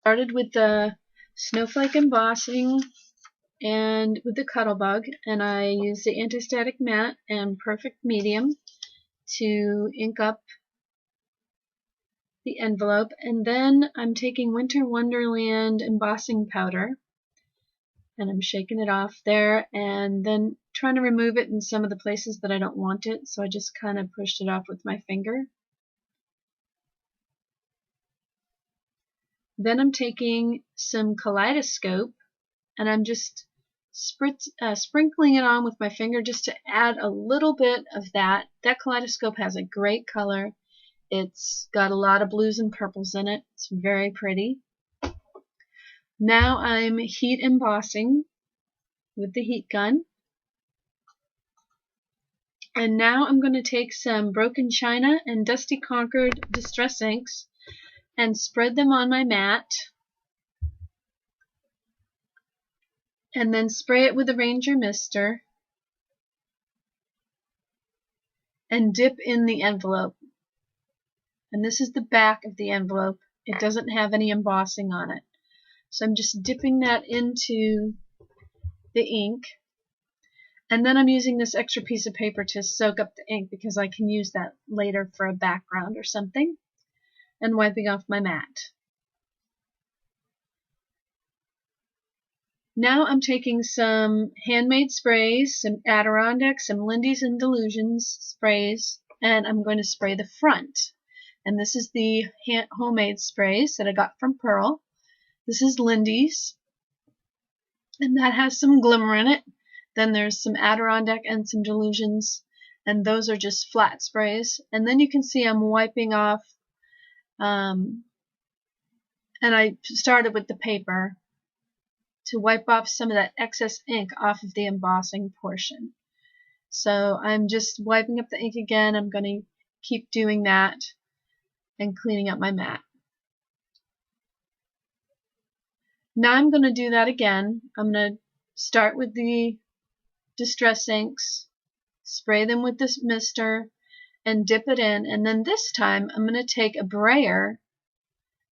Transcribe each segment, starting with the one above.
Started with the snowflake embossing and with the Cuttlebug, and I used the anti-static matte and perfect medium to ink up the envelope, and then I'm taking Winter Wonderland embossing powder and I'm shaking it off there and then trying to remove it in some of the places that I don't want it, so I just kind of pushed it off with my finger. Then I'm taking some kaleidoscope and I'm just sprinkling it on with my finger just to add a little bit of that. That kaleidoscope has a great color. It's got a lot of blues and purples in it. It's very pretty. Now I'm heat embossing with the heat gun. And now I'm going to take some Broken China and Dusty Concord distress inks and spread them on my mat. And then spray it with a Ranger Mister and dip in the envelope. And this is the back of the envelope. It doesn't have any embossing on it. So I'm just dipping that into the ink. And then I'm using this extra piece of paper to soak up the ink because I can use that later for a background or something. And wiping off my mat. Now I'm taking some handmade sprays, some Adirondack, some Lindy's and Delusions sprays, and I'm going to spray the front. And this is the homemade sprays that I got from Pearl. This is Lindy's, and that has some glimmer in it. Then there's some Adirondack and some Delusions, and those are just flat sprays. And then you can see I'm wiping off, and I started with the paper to wipe off some of that excess ink off of the embossing portion. So I'm just wiping up the ink again. I'm going to keep doing that and cleaning up my mat. Now I'm going to do that again. I'm going to start with the distress inks, spray them with this mister, and dip it in. And then this time I'm going to take a brayer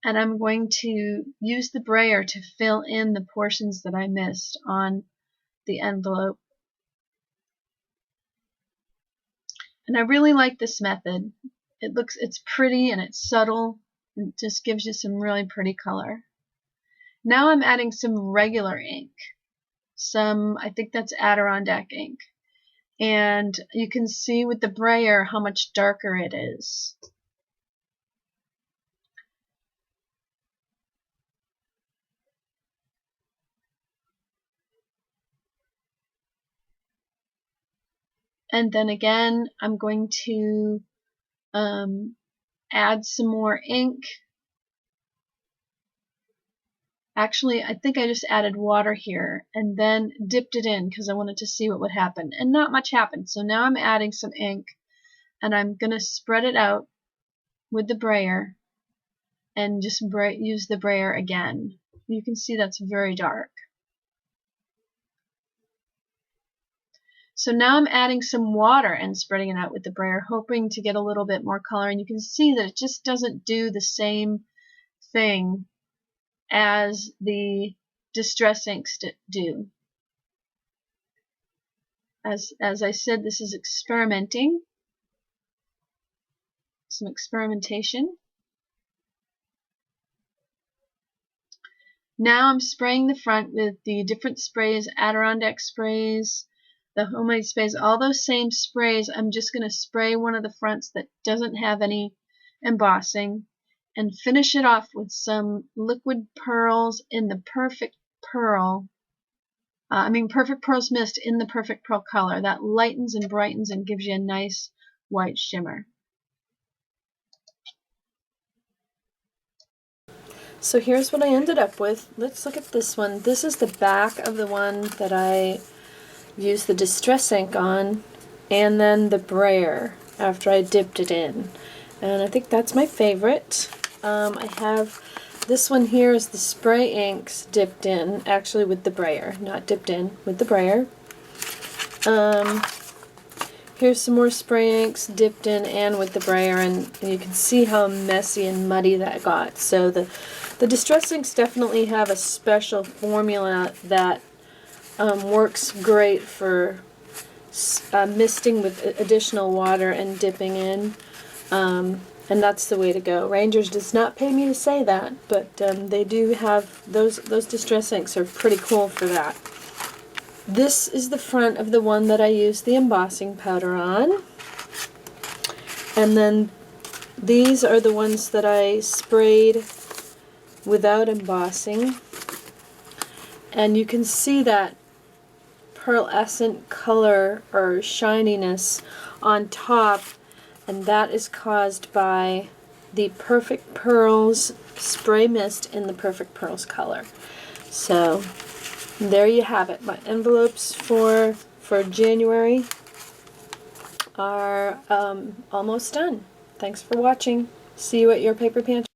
and I'm going to use the brayer to fill in the portions that I missed on the envelope. And I really like this method. It's pretty and it's subtle. And it just gives you some really pretty color. Now I'm adding some regular ink. I think that's Adirondack ink. And you can see with the brayer how much darker it is. And then again, I'm going to add some more ink. Actually, I think I just added water here and then dipped it in because I wanted to see what would happen. And not much happened. So now I'm adding some ink and I'm going to spread it out with the brayer and just use the brayer again. You can see that's very dark. So now I'm adding some water and spreading it out with the brayer, hoping to get a little bit more color. And you can see that it just doesn't do the same thing as the distress inks do. As I said, this is experimenting. Some experimentation. Now I'm spraying the front with the different sprays, Adirondack sprays, the homemade sprays, all those same sprays. I'm just going to spray one of the fronts that doesn't have any embossing and finish it off with some liquid pearls in the Perfect Pearl. Perfect Pearls Mist in the Perfect Pearl color. That lightens and brightens and gives you a nice white shimmer. So here's what I ended up with. Let's look at this one. This is the back of the one that I used the distress ink on, and then the brayer after I dipped it in. And I think that's my favorite. I have this one here is the spray inks dipped in, actually with the brayer, not dipped in, with the brayer. Here's some more spray inks dipped in and with the brayer, and you can see how messy and muddy that got. So the The Distress inks definitely have a special formula that works great for misting with additional water and dipping in, and that's the way to go. Rangers does not pay me to say that, but they do have those Distress inks are pretty cool for that. This is the front of the one that I used the embossing powder on, and then these are the ones that I sprayed without embossing, and you can see that pearlescent color or shininess on top, and that is caused by the Perfect Pearls spray mist in the Perfect Pearls color. So there you have it. My envelopes for January are almost done. Thanks for watching. See you at your Paper Pantry.